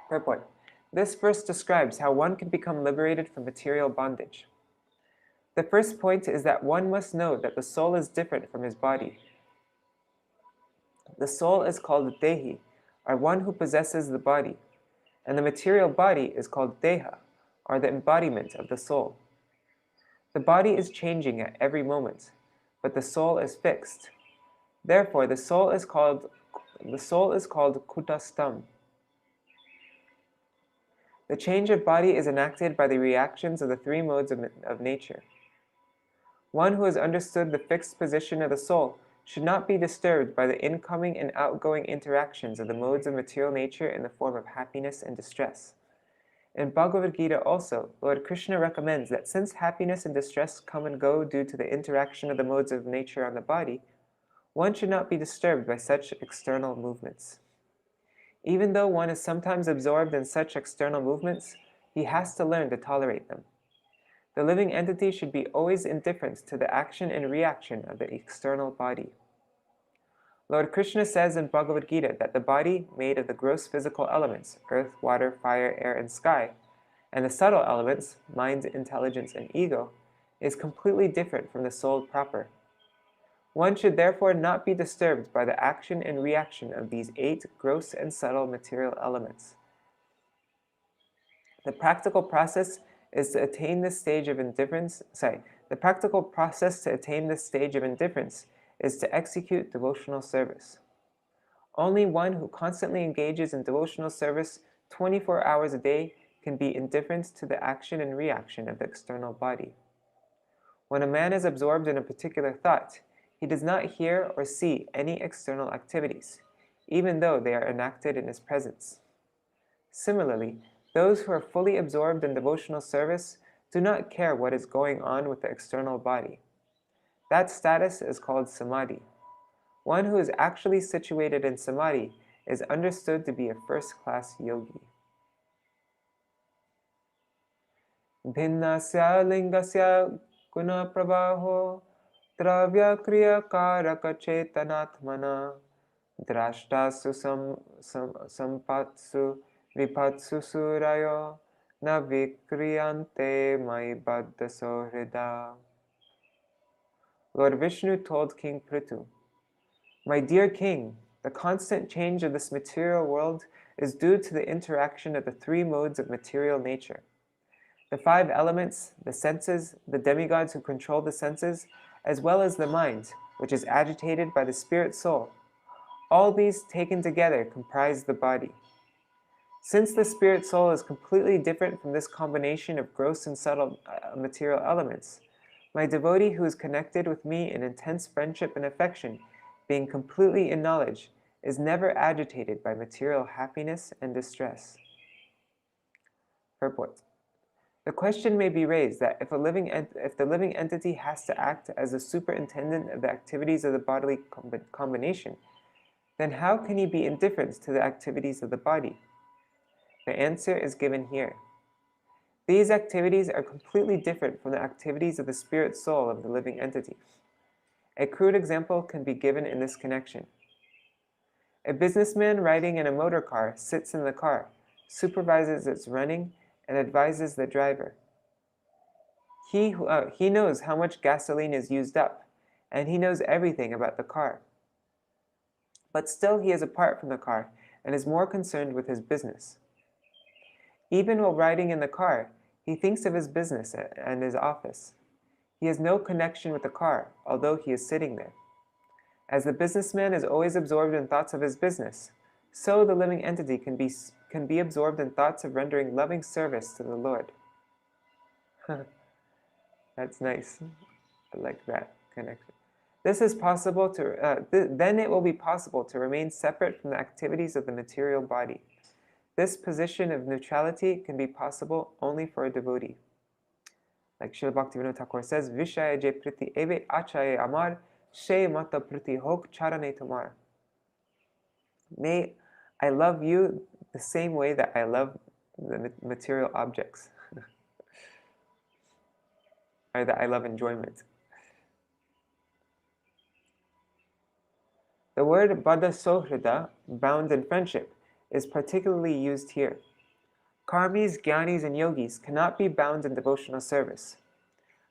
Purport. This verse describes how one can become liberated from material bondage. The first point is that one must know that the soul is different from his body. The soul is called Dehi, or one who possesses the body, and the material body is called Deha, or the embodiment of the soul. The body is changing at every moment, but the soul is fixed. Therefore, the soul is called Kutastam. The change of body is enacted by the reactions of the 3 modes of nature. One who has understood the fixed position of the soul should not be disturbed by the incoming and outgoing interactions of the modes of material nature in the form of happiness and distress. In Bhagavad Gita also, Lord Krishna recommends that since happiness and distress come and go due to the interaction of the modes of nature on the body, one should not be disturbed by such external movements. Even though one is sometimes absorbed in such external movements, he has to learn to tolerate them. The living entity should be always indifferent to the action and reaction of the external body. Lord Krishna says in Bhagavad Gita that the body, made of the gross physical elements, earth, water, fire, air, and sky, and the subtle elements, mind, intelligence, and ego, is completely different from the soul proper. One should therefore not be disturbed by the action and reaction of these 8 gross and subtle material elements. The practical process to attain this stage of indifference is to execute devotional service. Only one who constantly engages in devotional service 24 hours a day can be indifferent to the action and reaction of the external body. When a man is absorbed in a particular thought, he does not hear or see any external activities, even though they are enacted in his presence. Similarly, those who are fully absorbed in devotional service do not care what is going on with the external body. That status is called samadhi. One who is actually situated in samadhi is understood to be a first-class yogi. Bhinnasya lingasya guna prabhaho dravya kriya karaka chetanatmana drashtasu sampatsu vipatsusurayo na vikriyante mai baddhasohrida. Lord Vishnu told King Prithu, "My dear king, the constant change of this material world is due to the interaction of the three modes of material nature. The five elements, the senses, the demigods who control the senses, as well as the mind, which is agitated by the spirit soul. All these taken together comprise the body. Since the spirit soul is completely different from this combination of gross and subtle material elements, my devotee who is connected with me in intense friendship and affection, being completely in knowledge, is never agitated by material happiness and distress." Purport. The question may be raised that if the living entity has to act as a superintendent of the activities of the bodily combination, then how can he be indifferent to the activities of the body? The answer is given here. These activities are completely different from the activities of the spirit soul of the living entity. A crude example can be given in this connection. A businessman riding in a motor car sits in the car, supervises its running, and advises the driver. He knows how much gasoline is used up, and he knows everything about the car. But still he is apart from the car and is more concerned with his business. Even while riding in the car, he thinks of his business and his office. He has no connection with the car, although he is sitting there. As the businessman is always absorbed in thoughts of his business, so the living entity can be absorbed in thoughts of rendering loving service to the Lord. That's nice. I like that connection. This is possible then it will be possible to remain separate from the activities of the material body. This position of neutrality can be possible only for a devotee. Like Srila Bhaktivedānta Thakur says, "Vishaya je priti eve achaye amar, she mata priti hok charane tumar." May I love you the same way that I love the material objects, or that I love enjoyment. The word baddha sohrida, bound in friendship, is particularly used here. Karmis, jnanis, and yogis cannot be bound in devotional service.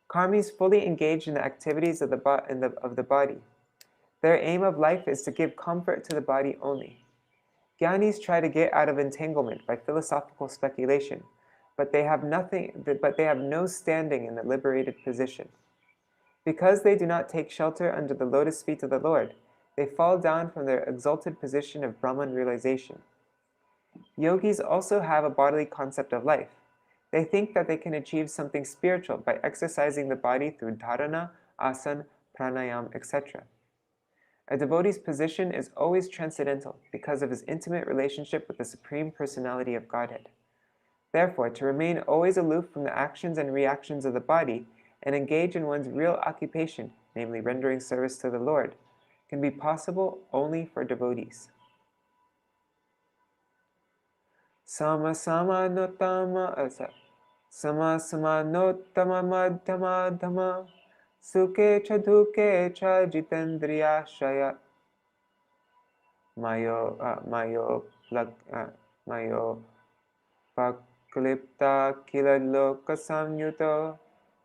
Karmis fully engage in the activities of the body. Their aim of life is to give comfort to the body only. Jnanis try to get out of entanglement by philosophical speculation, but they have no standing in the liberated position. Because they do not take shelter under the lotus feet of the Lord, they fall down from their exalted position of Brahman realization. Yogis also have a bodily concept of life. They think that they can achieve something spiritual by exercising the body through dharana, asana, pranayama, etc. A devotee's position is always transcendental because of his intimate relationship with the Supreme Personality of Godhead. Therefore, to remain always aloof from the actions and reactions of the body and engage in one's real occupation, namely rendering service to the Lord, can be possible only for devotees. Sama sama notama madhyama dhamma sukhe cha dukhe cha jitendriya shaya mayo paklipta kila loka samyuto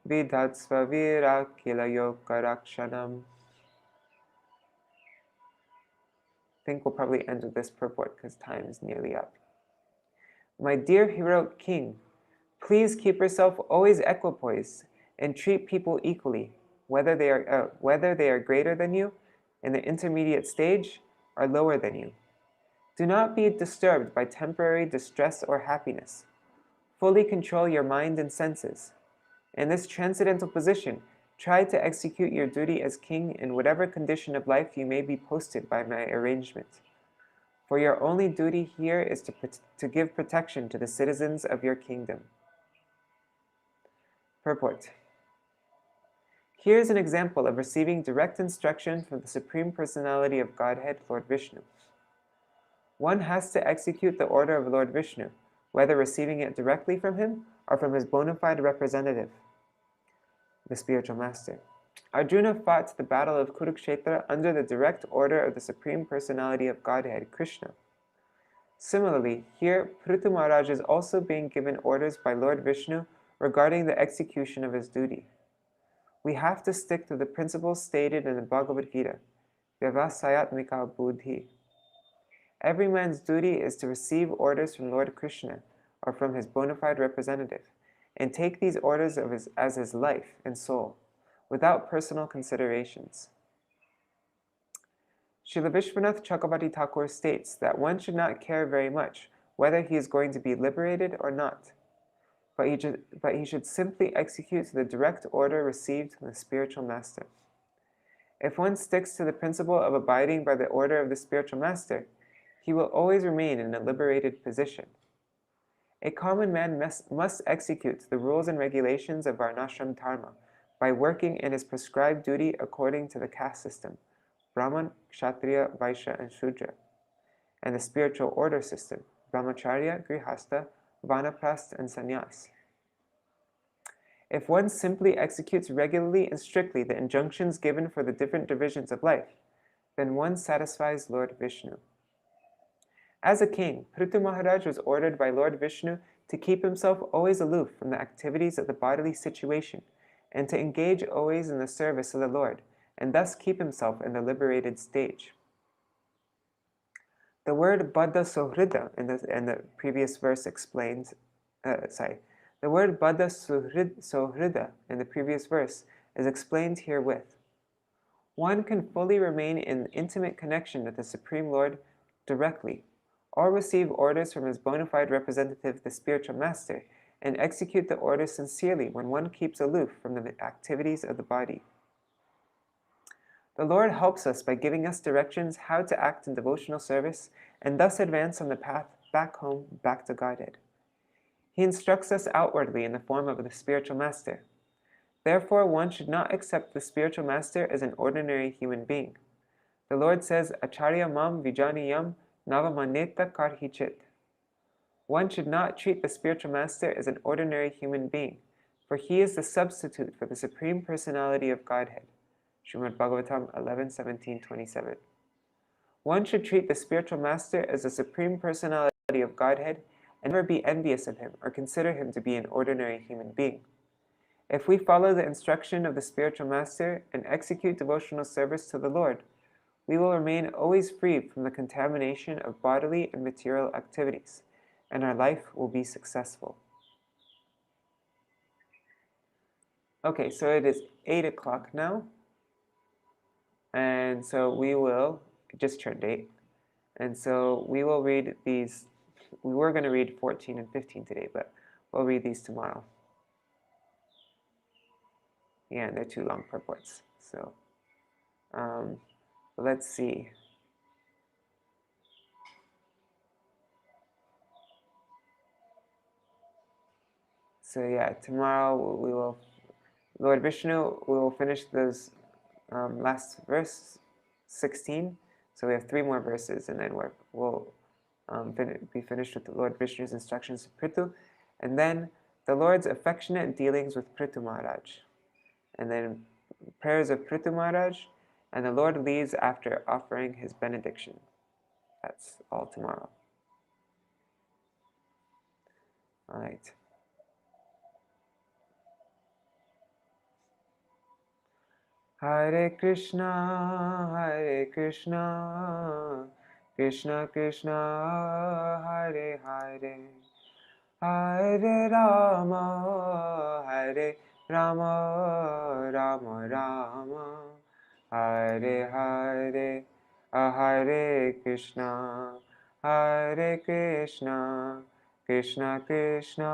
vidhatsva vira kila yoka rakshanam. I think we'll probably end with this purport because time is nearly up. My dear heroic king, please keep yourself always equipoised and treat people equally, whether they are greater than you in the intermediate stage or lower than you. Do not be disturbed by temporary distress or happiness. Fully control your mind and senses. In this transcendental position, try to execute your duty as king in whatever condition of life you may be posted by my arrangement. For your only duty here is to give protection to the citizens of your kingdom. Purport. Here is an example of receiving direct instruction from the Supreme Personality of Godhead, Lord Vishnu. One has to execute the order of Lord Vishnu, whether receiving it directly from him or from his bona fide representative, the spiritual master. Arjuna fought the battle of Kurukshetra under the direct order of the Supreme Personality of Godhead, Krishna. Similarly, here Prithu Maharaj is also being given orders by Lord Vishnu regarding the execution of his duty. We have to stick to the principles stated in the Bhagavad Gita, Vyavasayatmika Buddhi. Every man's duty is to receive orders from Lord Krishna or from his bona fide representative, and take these orders as his life and soul, without personal considerations. Srila Vishwanath Chakravarti Thakur states that one should not care very much whether he is going to be liberated or not, but he should simply execute the direct order received from the spiritual master. If one sticks to the principle of abiding by the order of the spiritual master, he will always remain in a liberated position. A common man must execute the rules and regulations of Varnashram Dharma by working in his prescribed duty according to the caste system, Brahman, Kshatriya, Vaishya, and Shudra, and the spiritual order system, Brahmacharya, Grihastha, Vanaprastha, and Sannyas. If one simply executes regularly and strictly the injunctions given for the different divisions of life, then one satisfies Lord Vishnu. As a king, Prithu Maharaj was ordered by Lord Vishnu to keep himself always aloof from the activities of the bodily situation and to engage always in the service of the Lord, and thus keep himself in the liberated stage. The word Baddha Sohrida in the previous verse explains, the word Baddha Sohrida in the previous verse is explained herewith. One can fully remain in intimate connection with the Supreme Lord directly, or receive orders from his bona fide representative, the spiritual master, and execute the orders sincerely when one keeps aloof from the activities of the body. The Lord helps us by giving us directions how to act in devotional service and thus advance on the path back home, back to Godhead. He instructs us outwardly in the form of the spiritual master. Therefore, one should not accept the spiritual master as an ordinary human being. The Lord says, Acharya mam vijaniyam navamaneta karhichit. One should not treat the spiritual master as an ordinary human being, for he is the substitute for the Supreme Personality of Godhead. Śrīmad Bhagavatam 11:17-27. One should treat the spiritual master as the Supreme Personality of Godhead and never be envious of him or consider him to be an ordinary human being. If we follow the instruction of the spiritual master and execute devotional service to the Lord, we will remain always free from the contamination of bodily and material activities, and our life will be successful. Okay, so it is 8 o'clock now, and so we will, it just turned 8, and so we will read these. We were going to read 14 and 15 today, but we'll read these tomorrow. Yeah, they're too long purports, so let's see. So yeah, tomorrow we will, Lord Vishnu, we will finish those last verse, 16. So we have 3 more verses, and then we'll be finished with the Lord Vishnu's instructions to Prithu, and then the Lord's affectionate dealings with Prithu Maharaj, and then prayers of Prithu Maharaj, and the Lord leaves after offering his benediction. That's all tomorrow. All right. Hare Krishna, Krishna Krishna, Hare Hare, Hare Rama, Rama Rama, Hare Hare, Hare Krishna, Krishna Krishna,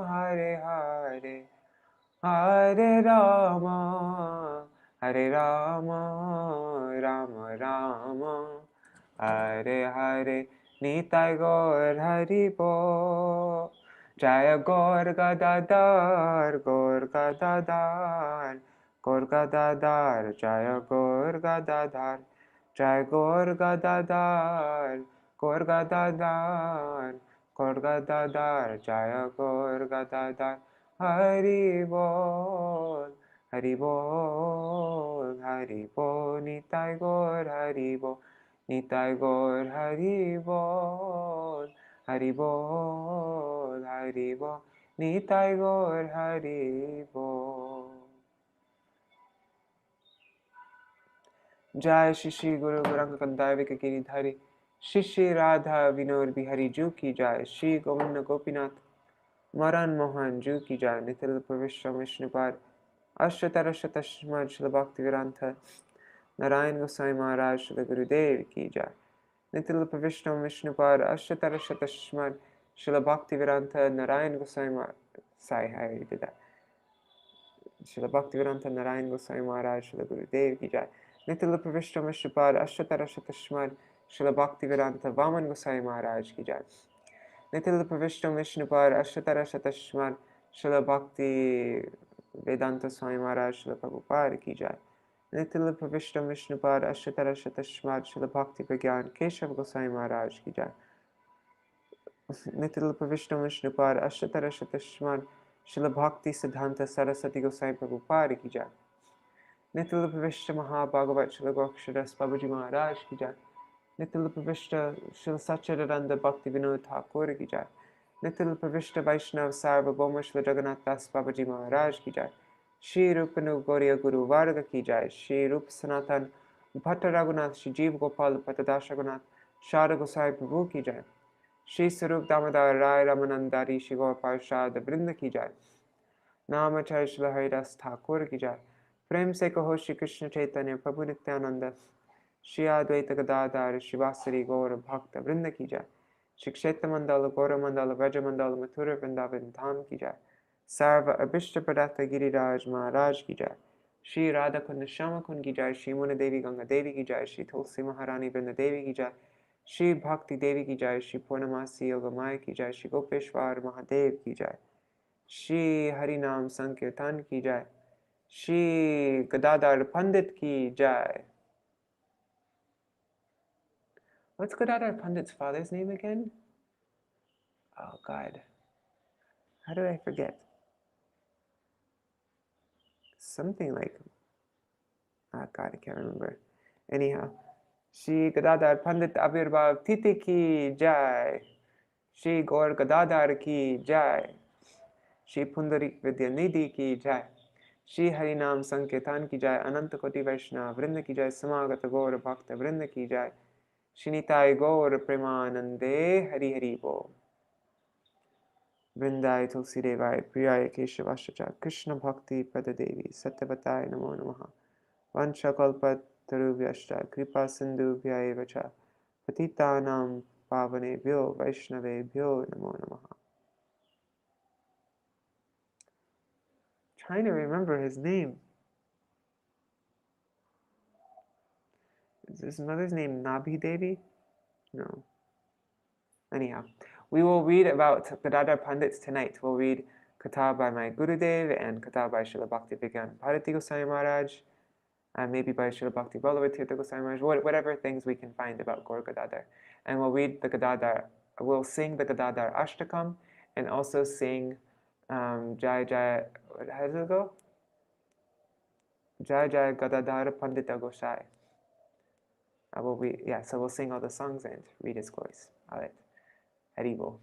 Hare Hare, Hare Rama, Rama Rama, Hare Hare, Nitai Gaur Hari Bo, Jaya Gaur Gadadhar, Gaur Gadadhar, Gaur Gadadhar, Jaya Gaur Gadadhar, Jaya Gaur Gadadhar, Gaur Gadadhar, Gaur Gadadhar, Jaya Gaur Gadadhar. Hari Bol, Hari Bol, Hari Bol, Nitai Gaur Hari Bol, Nitai Gaur Hari Bol, Hari Bol, Hari Bol, Nitai Gaur Hari Bol. Jai Shri Shri Guru Gauranga Kandai Vikakiri Dhari, Shri Shri Radha Vinod Bihari Ju Ki Jai, Shri Govinda Gopinath Maran Mohan Ju Ki Jai, Nitil Pravishra Vishnupad, Ashtatarashatashmad Srila Bhaktivedānta Narayan Gosvāmī Mahārāja Srila Gurudev Ki Jai, Nitil Pravishra Vishnupad, Ashtatarashatashmad Srila Bhaktivedānta Narayan Gosvāmī Mahārāja. Sorry, I already did that. Srila Bhaktivedānta Narayan Gosvāmī Mahārāja Srila Gurudev Ki Jai, Nitil Pravishra Vishnupad, Ashtatarashatashmad Srila Bhaktivedānta Vāmana Gosvāmī Mahārāja Ki Jai, Nitil Pravishra Vishnupad, Ashtatarashatashmad Srila Bhaktivedānta Swami Mahārāja Srila Prabhupada Ki Jai, Nitil Pravishra Vishnupad, Ashtatarashatashmad Srila Bhaktivedānta Keshav Gosvāmī Mahārāja Ki Jai, Nitil Pravishra Vishnupad, Ashtatarashatashmad Srila Bhaktivedānta Saraswati Gosvāmī Prabhupada Ki Jai, Nitil Pravishra Mahābhagavat Srila Gokshadasa Babaji Mahārāja Ki Jai, Nitil Pravishra Srila Satchidananda Bhakti Vinod Thakur Ki Jai, Nitil Pravishra Vaishnav Sarvabhauma Srila Jagannath Das Babaji Mahārāja Ki Jai, Shri Rupanu Gauriya Guru Varga Ki Jai, Shri Rup Sanatan Bhatta Raghunath Shri Jeev Gopal Patadash Raghunath Shara Gosai Prabhu Ki Jai, Shri Sarup Damodar Rai Ramanandari Shri Gaur Parshad Vrinda Ki Jai, Namacharya Srila Haridas Thakur Ki Jai, Prem Se Kaho Shri Krishna Chaitanya Prabhu Nityananda Shri Advaita Gadadhar Shivasari Gaura Bhakta Vrinda Ki Jai, Shri Kshetra Mandala Gaura Mandala Vraja Mandala Mathura Vrindavan Dham Ki Jai, Sarva Abhishta Pradata Giriraj Maharaj Ki Jai, Shri Radha Kund Shama Kund Ki Jai, Shri Muna Devi Ganga Devi Ki Jai, Shri Tulsi Maharani Vrinda Devi Ki Jai, Shri Bhakti Devi Ki Jai, Shri Purnamasi Yogamaya Ki Jai, Shri Gopeshwar Mahadev Ki Jai, Shri Harinam Sankirtan Ki Jai, Shri Gadadhar Pandit Ki Jai. What's Gadadhar Pandit's father's name again? Oh God. How did I forget? Something like, oh God, I can't remember. Anyhow, Shri Gadadhar Pandit Avirbhav Titi Ki Jai, Shri Gaur Gadadhar Ki Jai, Shri Pundarik Vidyanidhi Ki Jai, Shri Harinam Sankirtan Ki Jai, Ananta Koti Vaishnava Vrinda Ki Jai, Samagata Gaur Bhakta Vrinda Ki Jai, Shinitai Gaur Premanande Hari Hari Bo. Vrindai Tulsi Devai Priyaya Keshavashacha Krishna Bhakti Padadevi Satyavatai Namo Namaha Vancha Kalpa Tarubhyashta Kripa Sindhu Vyayevacha Patitanam Pavane Bhyo Vaishnave Bhyo Namo Namaha. Trying to remember his name. Is his mother's name Nabhi Devi? No. Anyhow, we will read about Gadadhar Pandits tonight. We'll read Katha by my Gurudev and Katha by Srila Bhaktivedānta Bharati Goswami Maharaj, and maybe by Srila Bhakti Vallabha Tirtha Goswami Maharaj, whatever things we can find about Gaur Gadadhar. And we'll read the Gadadhar, we'll sing the Gadadhar Ashtakam, and also sing Jai Jai, how does it go? Jai Jai Gadadhar Pandita Gosai. So we'll sing all the songs and read his glories. All right. Haribol.